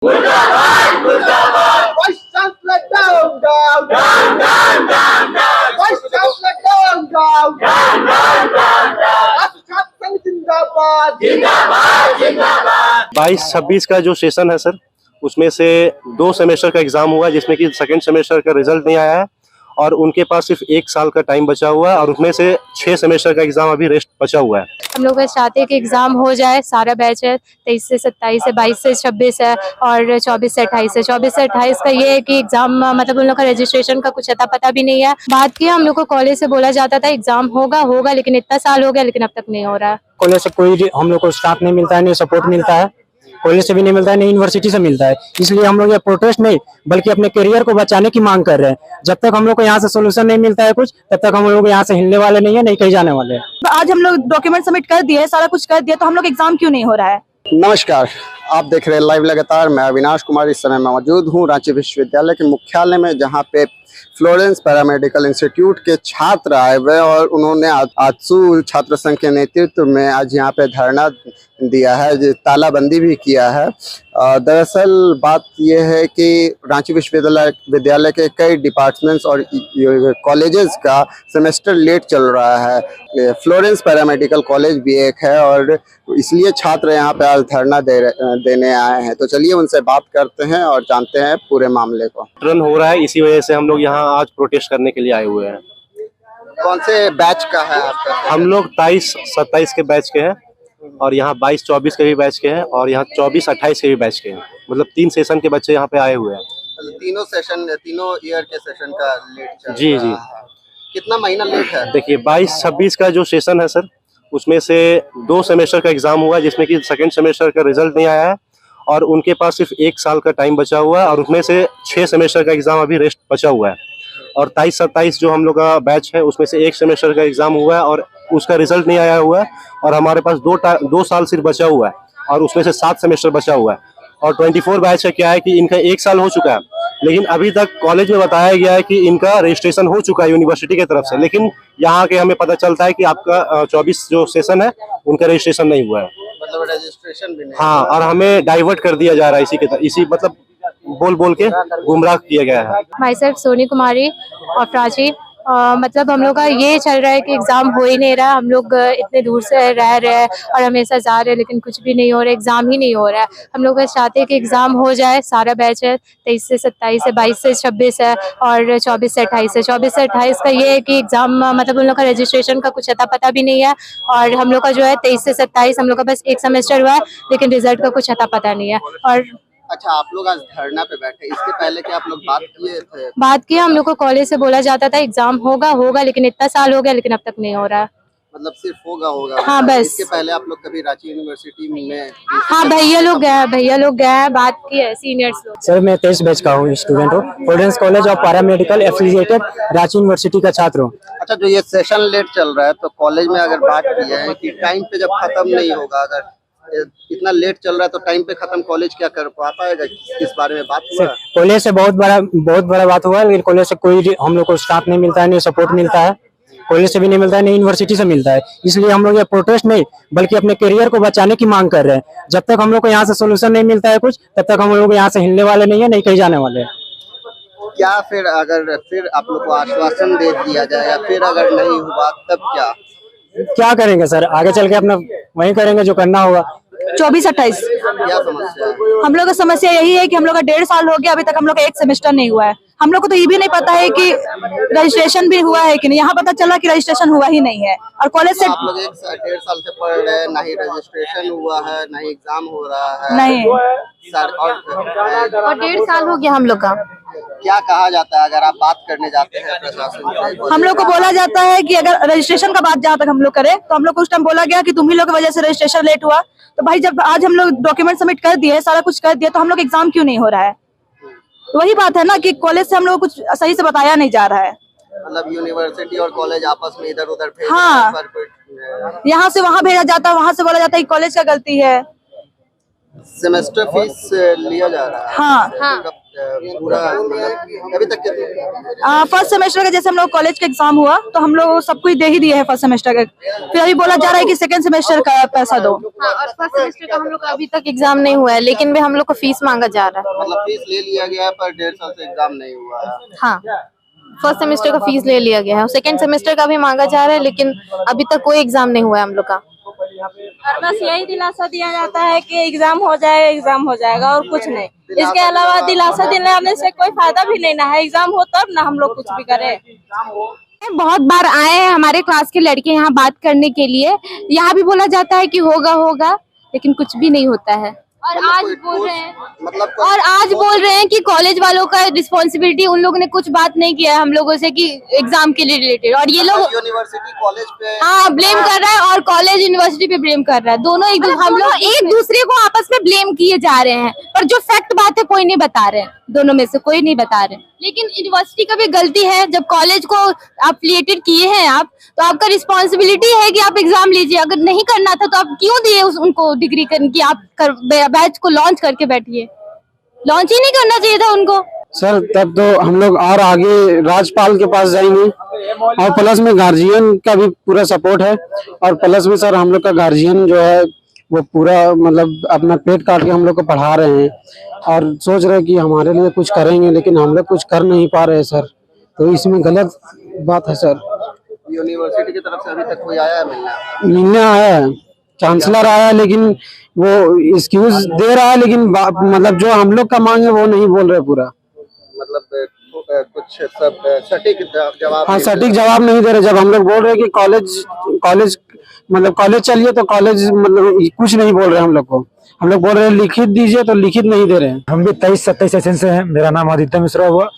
मुर्दाबाद मुर्दाबाद vice chancellor down down down down down down vice chancellor down down down down down down छात्र संघ जिंदाबाद जिंदाबाद जिंदाबाद। 22-26 का जो सेशन है सर, उसमें से 2 सेमेस्टर का एग्जाम हुआ जिसमें कि सेकंड सेमेस्टर का रिजल्ट नहीं आया है और उनके पास सिर्फ 1 साल का टाइम बचा हुआ है और उसमें से 6 सेमेस्टर का एग्जाम अभी रेस्ट बचा हुआ है। हम लोग बस चाहते हैं कि एग्जाम हो जाए। सारा बैच है 23 से 27 है, 22 से 26 है और 24 से 28 है। 24 से 28 का ये है कि एग्जाम मतलब उन लोग का रजिस्ट्रेशन का कुछ अता पता भी नहीं है। बात की हम लोग को कॉलेज से बोला जाता था एग्जाम होगा लेकिन इतना साल हो गया लेकिन अब तक नहीं हो रहा है। कॉलेज से कोई हम लोग को स्टाफ नहीं मिलता है, नहीं सपोर्ट मिलता है, कॉलेज से भी नहीं मिलता है, नहीं यूनिवर्सिटी से मिलता है। इसलिए हम लोग ये प्रोटेस्ट नहीं बल्कि अपने करियर को बचाने की मांग कर रहे हैं। जब तक हम लोग को यहाँ से सोल्यूशन नहीं मिलता है कुछ, तब तक हम लोग यहाँ से हिलने वाले नहीं है, नहीं कहीं जाने वाले हैं। आज हम लोग डॉक्यूमेंट सबमिट कर दिए, सारा कुछ कर दिया, तो हम लोग एग्जाम क्यों नहीं हो रहा है? नमस्कार, आप देख रहे हैं लाइव लगातार। मैं अविनाश कुमार इस समय मौजूद हूँ रांची विश्वविद्यालय के मुख्यालय में, जहाँ पे फ्लोरेंस पैरामेडिकल इंस्टीट्यूट के छात्र आए हुए और उन्होंने आजसू छात्र संघ के नेतृत्व में आज यहाँ पे धरना दिया है, तालाबंदी भी किया है। दरअसल बात यह है कि रांची विश्वविद्यालय के कई डिपार्टमेंट्स और कॉलेजेस का सेमेस्टर लेट चल रहा है। फ्लोरेंस पैरामेडिकल कॉलेज भी एक है और इसलिए छात्र यहाँ पे आज धरना देने आए हैं। तो चलिए उनसे बात करते हैं और जानते हैं पूरे मामले को। रन हो रहा है, इसी वजह से हम लोग यहाँ आज प्रोटेस्ट करने के लिए आए हुए हैं। कौन से बैच का है आपका? हम लोग 23-27 के बैच के हैं और यहाँ 22-24 के भी बैच के हैं और यहाँ 24-28 के भी बैच के हैं। मतलब 3 सेशन के बच्चे यहाँ पे आए हुए हैं। तीनों ईयर के सेशन का लेट चल जी रहा जी। है। कितना महीना लेट है? देखिए 22-26 का जो सेशन है सर, उसमें से 2 सेमेस्टर का एग्जाम हुआ जिसमें कि सेकंड सेमेस्टर का रिजल्ट नहीं आया है और उनके पास सिर्फ 1 साल का टाइम बचा हुआ है और उसमें से 6 सेमेस्टर का एग्जाम अभी रेस्ट बचा हुआ है। और 23-27 जो हम लोग का बैच है उसमें से 1 सेमेस्टर का एग्जाम हुआ है और उसका रिजल्ट नहीं आया हुआ है और हमारे पास 2 साल सिर्फ बचा हुआ है और उसमें से 7 सेमेस्टर बचा हुआ है। और 24 बैच का क्या है कि इनका 1 साल हो चुका है, लेकिन अभी तक कॉलेज में बताया गया है कि इनका रजिस्ट्रेशन हो चुका है यूनिवर्सिटी की तरफ से, लेकिन यहाँ के हमें पता चलता है कि आपका 24 जो सेशन है उनका रजिस्ट्रेशन नहीं हुआ है। मतलब रजिस्ट्रेशन भी नहीं? हाँ, और हमें डाइवर्ट कर दिया जा रहा है इसी मतलब बोल के गुमराह किया गया है। माई सेल्फ सोनी कुमारी और प्राची। मतलब हम लोग का ये चल रहा है कि एग्जाम हो ही नहीं रहा। हम लोग इतने दूर से रह रहे हैं और हमेशा जा रहे हैं लेकिन कुछ भी नहीं हो रहा है, एग्जाम ही नहीं हो रहा है। हम लोग बस चाहते हैं कि एग्जाम हो जाए। सारा बैच है 23 से 27 है, 22 से 26 है और 24 से 28 है। 24 से 28 का ये है कि एग्जाम मतलब उन लोग का रजिस्ट्रेशन का कुछ अता पता भी नहीं है और हम लोग का जो है 23 से 27 हम लोग का बस 1 सेमेस्टर हुआ है लेकिन रिजल्ट का कुछ अता पता नहीं है। और अच्छा, आप लोग आज धरना पे बैठे, इसके पहले क्या आप लोग बात किए थे? बात की हम लोग को कॉलेज से बोला जाता था एग्जाम होगा लेकिन इतना साल हो गया लेकिन अब तक नहीं हो रहा है। मतलब सिर्फ होगा? हाँ बस। इसके पहले आप लोग कभी रांची यूनिवर्सिटी में? हाँ भैया लोग गए, बात की है सीनियर्स लोग। सर मैं 23 बैच का हूँ, स्टूडेंट हूँ, Florence college of paramedical affiliated Ranchi university का छात्र हूँ। अच्छा, जो ये सेशन लेट चल रहा है तो कॉलेज में अगर बात की है कि टाइम पे जब खत्म नहीं होगा, अगर इतना लेट चल रहा है तो टाइम पे खत्म कॉलेज क्या कर पाएगा? इस बारे में बात हुआ? कॉलेज से बहुत बड़ा बात हुआ है, लेकिन कॉलेज से कोई हम लोग को स्टाफ नहीं मिलता है, नहीं सपोर्ट मिलता है, कॉलेज से भी नहीं मिलता है, नहीं यूनिवर्सिटी से मिलता है। इसलिए हम लोग ये प्रोटेस्ट नहीं बल्कि अपने करियर को बचाने की मांग कर रहे हैं। जब तक हम लोग को यहाँ से सोल्यूशन नहीं मिलता है कुछ, तब तक हम लोग यहाँ से हिलने वाले नहीं है, नहीं कहीं जाने वाले हैं। क्या फिर आप लोग को आश्वासन दे दिया जाए या फिर अगर नहीं हुआ तब क्या करेंगे सर? आगे चल के अपना वही करेंगे जो करना होगा। 24-28 क्या समस्या है? हम लोग का समस्या यही है कि हम लोग का 1.5 साल हो गया, अभी तक हम लोग का 1 सेमेस्टर नहीं हुआ है। हम लोग को तो ये भी नहीं पता है कि रजिस्ट्रेशन भी हुआ है कि नहीं। यहाँ पता चला कि रजिस्ट्रेशन हुआ ही नहीं है और कॉलेज से आप लोग 1.5 साल से पढ़ रहे हैं, ना ही रजिस्ट्रेशन हुआ है ना ही एग्जाम हो रहा है। नहीं सर, और 1.5 साल हो गया हम लोग का। क्या कहा जाता है अगर आप बात करने जाते हैं प्रशासन से? हम लोग को बोला जाता है कि अगर रजिस्ट्रेशन का बात जहाँ तक हम लोग करें तो हम लोग को उस टाइम बोला गया कि तुम ही लोग की वजह से रजिस्ट्रेशन लेट हुआ। तो भाई जब आज हम लोग डॉक्यूमेंट सबमिट कर दिए, सारा कुछ कर दिया, तो हम लोग एग्जाम क्यों नहीं हो रहा है? तो वही बात है ना कि कॉलेज से हम लोग कुछ सही से बताया नहीं जा रहा है। मतलब यूनिवर्सिटी और कॉलेज आपस में इधर उधर भेज हाँ, यहाँ से वहाँ भेजा जाता है, वहाँ से बोला जाता है कि कॉलेज का गलती है। सेमेस्टर फीस लिया जा रहा है। हाँ। पूरा मतलब अभी तक फर्स्ट सेमेस्टर का जैसे हम लोग कॉलेज का एग्जाम हुआ तो हम लोग सब कुछ दे ही दिए हैं फर्स्ट सेमेस्टर का, फिर अभी बोला जा रहा है कि सेकंड सेमेस्टर का पैसा दो। हाँ, और फर्स्ट सेमेस्टर का हम लोग का अभी तक एग्जाम नहीं हुआ है, लेकिन भी हम लोग को फीस मांगा जा रहा है। मतलब फीस ले लिया गया है पर 1.5 साल से एग्जाम नहीं हुआ है। हाँ, फर्स्ट सेमेस्टर का फीस ले लिया गया है, सेकंड सेमेस्टर का भी मांगा जा रहा है, लेकिन अभी तक कोई एग्जाम नहीं हुआ है हम लोग का। और बस यही दिलासा दिया जाता है कि एग्जाम हो जाए, एग्जाम हो जाएगा और कुछ नहीं। इसके अलावा दिलासा दिलाने से कोई फायदा भी नहीं ना है, एग्जाम हो तब ना हम लोग कुछ भी करें। बहुत बार आए हैं हमारे क्लास के लड़के यहाँ बात करने के लिए, यहाँ भी बोला जाता है कि होगा होगा, लेकिन कुछ भी नहीं होता है। और आज बोल रहे हैं कि कॉलेज वालों का रिस्पॉन्सिबिलिटी, उन लोगों ने कुछ बात नहीं किया है हम लोगों से कि एग्जाम के लिए रिलेटेड, और ये लोग यूनिवर्सिटी कॉलेज पे हाँ ब्लेम कर रहा है और कॉलेज यूनिवर्सिटी पे ब्लेम कर रहा है। दोनों हम लोग एक दूसरे को आपस में ब्लेम किए जा रहे हैं, पर जो फैक्ट बात है कोई नहीं बता रहे हैं, दोनों में से कोई नहीं बता रहे। लेकिन यूनिवर्सिटी का भी गलती है, जब कॉलेज को एफिलिएटेड किए हैं आप, तो आपका रिस्पॉन्सिबिलिटी है कि आप एग्जाम लीजिए। अगर नहीं करना था तो आप क्यों दिए उनको डिग्री कि आप बैच को लॉन्च करके बैठिए, लॉन्च ही नहीं करना चाहिए था उनको। सर तब तो हम लोग और आगे राज्यपाल के पास जाएंगे, और प्लस में गार्जियन का भी पूरा सपोर्ट है, और प्लस में सर हम लोग का गार्जियन जो है वो पूरा मतलब अपना पेट काट के हम लोग को पढ़ा रहे हैं और सोच रहे हैं कि हमारे लिए कुछ करेंगे, लेकिन हम लोग कुछ कर नहीं पा रहे हैं सर, तो इसमें गलत बात है सर। यूनिवर्सिटी की तरफ से अभी तक कोई आया है मिलने आया है, चांसलर आया है, लेकिन वो एक्सक्यूज दे रहा है, लेकिन मतलब जो हम लोग का मांग है वो नहीं बोल रहे पूरा, मतलब कुछ सब सटीक जवाब। हाँ सटीक जवाब नहीं दे रहे। जब हम लोग बोल रहे हैं कि कॉलेज मतलब कॉलेज चलिए तो कॉलेज मतलब कुछ नहीं बोल रहे हम लोग को। हम लोग बोल रहे हैं लिखित दीजिए तो लिखित नहीं दे रहे हैं। हम भी 23-27 सेशन से हैं। मेरा नाम आदित्य मिश्रा हुआ।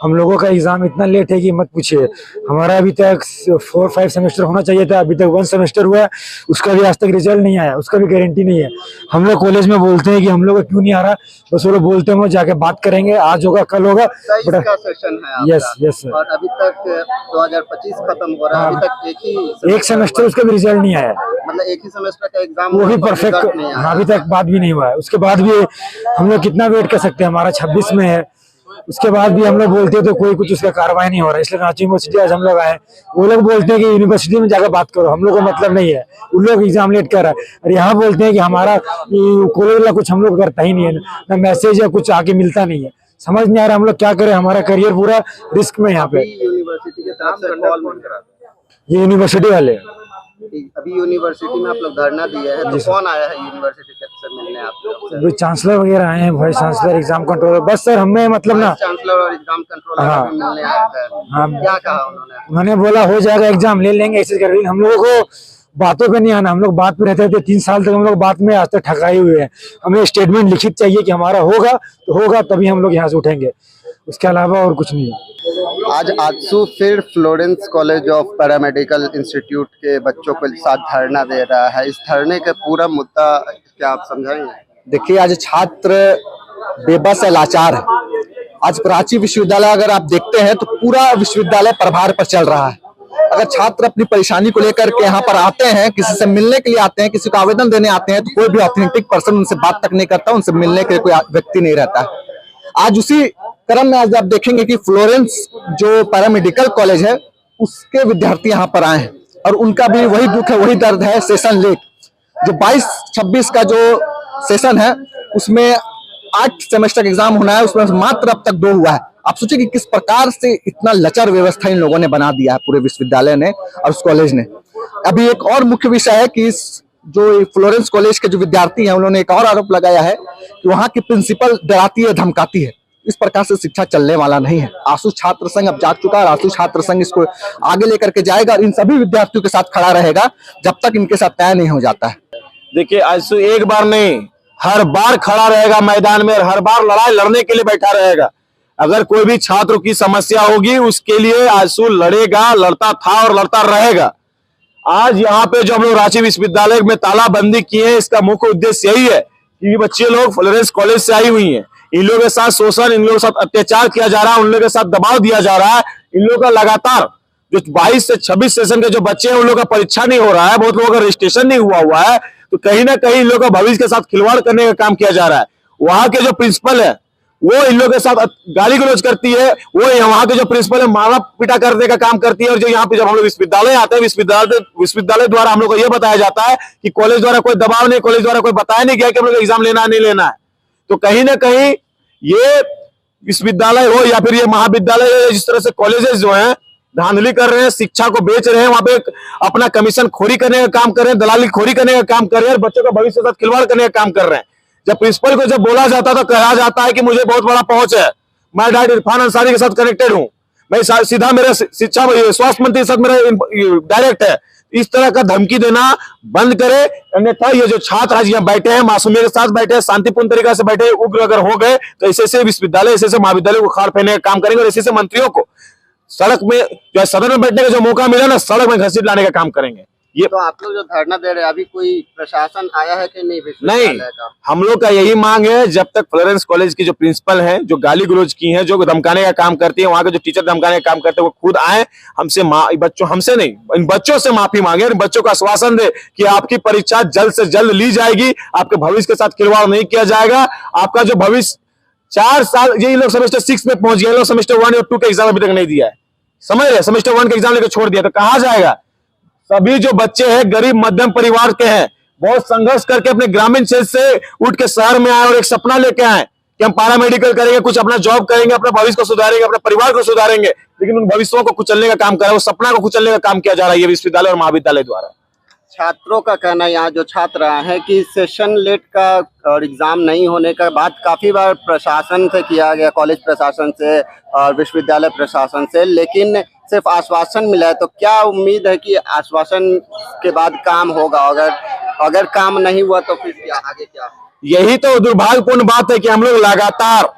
हम लोगों का एग्जाम इतना लेट है कि मत पूछिए। हमारा अभी तक 4-5 सेमेस्टर होना चाहिए था, अभी तक 1 सेमेस्टर हुआ है, उसका भी आज तक रिजल्ट नहीं आया, उसका भी गारंटी नहीं है। हम लोग कॉलेज में बोलते हैं कि हम लोग क्यों नहीं आ रहा, बस वो लोग बोलते हैं हम लोग जाके बात करेंगे, आज होगा कल होगा। का सेशन है यस सर। और अभी तक 2025 खत्म हो रहा है, अभी तक एक सेमेस्टर उसका भी रिजल्ट नहीं आया, मतलब एक ही सेमेस्टर का एग्जाम वो भी परफेक्ट नहीं आया, अभी तक बात भी नहीं हुआ है। उसके बाद भी हम लोग कितना वेट कर सकते हैं, हमारा 26 में है, उसके बाद भी हम लोग बोलते हैं तो कोई कुछ उसका कार्रवाई नहीं हो रहा है। इसलिए रांची यूनिवर्सिटी आज हम लोग आए, वो लोग बोलते हैं कि यूनिवर्सिटी में जाकर बात करो, हम लोग को मतलब नहीं है, उन लोग एग्जाम लेट कर रहा है। और यहाँ बोलते हैं कि हमारा कॉलेज वाला कुछ हम लोग करता ही नहीं है, ना मैसेज या कुछ आके मिलता नहीं है। समझ नहीं आ रहा हम लोग क्या करें, हमारा करियर पूरा रिस्क में यहाँ पे। यूनिवर्सिटी के तरफ से कॉल ये यूनिवर्सिटी वाले अभी यूनिवर्सिटी में आप लोग धरना दिए हैं, तो कौन आया है यूनिवर्सिटी से मिलने आपको? चांसलर वगैरह आए हैं, वाइस चांसलर, एग्जाम कंट्रोलर, बस सर हमें मतलब ना चांसलर और एग्जाम कंट्रोलर हाँ। मिलने आए थे। हाँ। क्या कहा उन्होंने बोला हो जाएगा, एग्जाम ले लेंगे, ऐसे कर लेंगे। हम लोगों को बातों पे नहीं आना, हम लोग बात पे रहते थे 3 साल तक, हम लोग बात में आज तक ठकाए हुए हैं। हमें स्टेटमेंट लिखित चाहिए कि हमारा होगा तो होगा, तभी हम लोग यहाँ से उठेंगे, उसके अलावा और कुछ नहीं। आज आजसू फिर Florence college of paramedical institute के बच्चों के साथ धरना दे रहा है। इस धरने का पूरा मुद्दा क्या आप समझाएंगे? देखिए, आज छात्र बेबस है, लाचार है। आज रांची विश्वविद्यालय अगर आप देखते हैं तो पूरा विश्वविद्यालय प्रभार पर चल रहा है। अगर छात्र अपनी परेशानी को लेकर के यहाँ पर आते हैं, किसी से मिलने के लिए आते हैं, किसी को आवेदन देने आते हैं, तो कोई भी ऑथेंटिक पर्सन उनसे बात तक नहीं करता, उनसे मिलने के लिए कोई व्यक्ति नहीं रहता है। आज उसी क्रम में आज आप देखेंगे कि फ्लोरेंस जो पैरामेडिकल कॉलेज है उसके विद्यार्थी यहाँ पर आए हैं, और उनका भी वही दुख है, वही दर्द है। सेशन लेट जो 22-26 का जो सेशन है उसमें 8 सेमेस्टर का एग्जाम होना है, उसमें मात्र अब तक 2 हुआ है। आप सोचिए कि किस प्रकार से इतना लचर व्यवस्था इन लोगों ने बना दिया है, पूरे विश्वविद्यालय ने और उस कॉलेज ने। अभी एक और मुख्य विषय है कि इस जो फ्लोरेंस कॉलेज के जो विद्यार्थी हैं उन्होंने एक और आरोप लगाया है कि वहाँ की प्रिंसिपल डराती है, धमकाती है। इस प्रकार से शिक्षा चलने वाला नहीं है। आशु छात्र संघ अब जाग चुका है, आशु छात्र संघ इसको आगे लेकर के जाएगा और इन सभी विद्यार्थियों के साथ खड़ा रहेगा जब तक इनके साथ तय नहीं हो जाता है। देखिए, आशु एक बार नहीं, हर बार खड़ा रहेगा मैदान में और हर बार लड़ाई लड़ने के लिए बैठा रहेगा। अगर कोई भी छात्रों की समस्या होगी उसके लिए आशु लड़ेगा, लड़ता था और लड़ता रहेगा। आज यहाँ पे जो हम लोग रांची विश्वविद्यालय में तालाबंदी किए हैं, इसका मुख्य उद्देश्य यही है कि बच्चे लोग फ्लोरेंस कॉलेज से आई हुई हैं, इन लोगों के साथ शोषण, इन लोगों के साथ अत्याचार किया जा रहा है, उन लोगों के साथ दबाव दिया जा रहा है। इन लोगों का लगातार जो 22 से 26 सेशन के जो बच्चे हैं उन लोगों का परीक्षा नहीं हो रहा है, बहुत लोगों का रजिस्ट्रेशन नहीं हुआ है, तो कहीं ना कहीं इन लोगों का भविष्य के साथ खिलवाड़ करने का काम किया जा रहा है। वहां के जो प्रिंसिपल है वो इन लोगों के साथ गाली गलौज करती है, वो वहां के जो प्रिंसिपल है मारा पीटा करने का काम करती है। और जो यहाँ पे जब हम लोग विश्वविद्यालय आते हैं, विश्वविद्यालय द्वारा हम लोग को यह बताया जाता है कि कॉलेज द्वारा कोई दबाव नहीं, कॉलेज द्वारा कोई बताया नहीं गया कि हम लोग एग्जाम लेना है नहीं लेना है। तो कहीं ना कहीं ये विश्वविद्यालय हो या फिर ये महाविद्यालय, जिस तरह से कॉलेजेस जो हैं धांधली कर रहे हैं, शिक्षा को बेच रहे हैं, वहां पे अपना कमीशन खोरी करने का काम कर रहे हैं, दलाली खोरी करने का काम कर रहे हैं और बच्चों का भविष्य के साथ खिलवाड़ करने का काम कर रहे हैं। जब प्रिंसिपल को जब बोला जाता तो कहा जाता है कि मुझे बहुत बड़ा पहुंच है, मैं डॉक्टर इरफान अंसारी के साथ कनेक्टेड हूं, मैं सीधा मेरा शिक्षा स्वास्थ्य मंत्री के साथ मेरा डायरेक्ट है। इस तरह का धमकी देना बंद करे, अन्यथा ये जो छात्र आज यहाँ बैठे हैं मासूमियत के साथ बैठे हैं, शांतिपूर्ण तरीके से बैठे हैं, उग्र अगर हो गए तो ऐसे विश्वविद्यालय ऐसे महाविद्यालय को खाड़ फेंकने का काम करेंगे और ऐसे मंत्रियों को सड़क में जो सदन में बैठने का जो मौका मिला ना, सड़क में घसीट लाने का काम करेंगे। ये तो आप लोग जो धरना दे रहे हैं, अभी कोई प्रशासन आया है कि नहीं? नहीं, हम लोग का यही मांग है, जब तक फ्लोरेंस कॉलेज की जो प्रिंसिपल हैं, जो गाली गलौज की हैं, जो धमकाने का काम करती है, वहां के जो टीचर धमकाने का काम करते हैं, वो खुद आए हमसे बच्चों हमसे नहीं इन बच्चों से माफी मांगे, इन बच्चों को आश्वासन दे कि आपकी परीक्षा जल्द से जल्द ली जाएगी, आपके भविष्य के साथ खिलवाड़ नहीं किया जाएगा, आपका जो भविष्य 4 साल, ये लोग सेमेस्टर 6 में पहुंच गए, लोग सेमेस्टर 1 और 2 का एग्जाम अभी तक नहीं दिया है, समझ रहे, सेमेस्टर 1 का एग्जाम लेकर छोड़ दिया, तो कहा जाएगा? सभी जो बच्चे हैं गरीब मध्यम परिवार के हैं, बहुत संघर्ष करके अपने ग्रामीण क्षेत्र से उठ के शहर में आए और एक सपना लेके आए कि हम पैरामेडिकल करेंगे, कुछ अपना जॉब करेंगे, अपने भविष्य को सुधारेंगे, अपने परिवार को सुधारेंगे, लेकिन उन भविष्यों को कुचलने का काम कर रहा है, वो सपना को कुचलने का काम किया जा रहा है ये विश्वविद्यालय और महाविद्यालय द्वारा। छात्रों का कहना, यहाँ जो छात्र आए हैं कि सेशन लेट का और एग्जाम नहीं होने का बात काफी बार प्रशासन से किया गया, कॉलेज प्रशासन से और विश्वविद्यालय प्रशासन से, लेकिन सिर्फ आश्वासन मिला है। तो क्या उम्मीद है कि आश्वासन के बाद काम होगा? अगर काम नहीं हुआ तो फिर क्या आगे क्या? यही तो दुर्भाग्यपूर्ण बात है कि हम लोग लगातार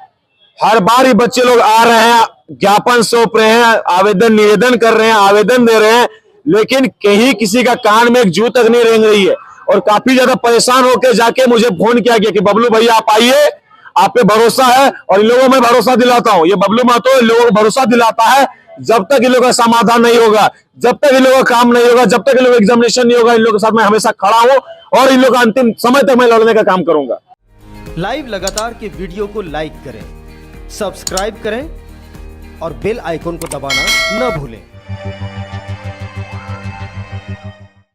हर बार ही बच्चे लोग आ रहे हैं, ज्ञापन सौंप रहे हैं, आवेदन निवेदन कर रहे हैं, आवेदन दे रहे हैं, लेकिन कहीं किसी का कान में एक जू तक नहीं रेंग रही है। और काफी ज्यादा परेशान होकर जाके मुझे फोन किया गया कि बबलू भैया आप आइए, आप पे भरोसा है। और इन लोगों में भरोसा दिलाता हूँ, ये बबलू महतो इन लोगों को भरोसा दिलाता है, जब तक इन लोगों का समाधान नहीं होगा, जब तक इन लोगों का काम नहीं होगा, जब तक इन लोगों का एग्जामिनेशन नहीं होगा, इन लोगों के साथ मैं हमेशा खड़ा हूँ और इन लोगों का अंतिम समय तक मैं लड़ने का काम करूंगा। लाइव लगातार के वीडियो को लाइक करें, सब्सक्राइब करें और बेल आइकॉन को दबाना न भूलें।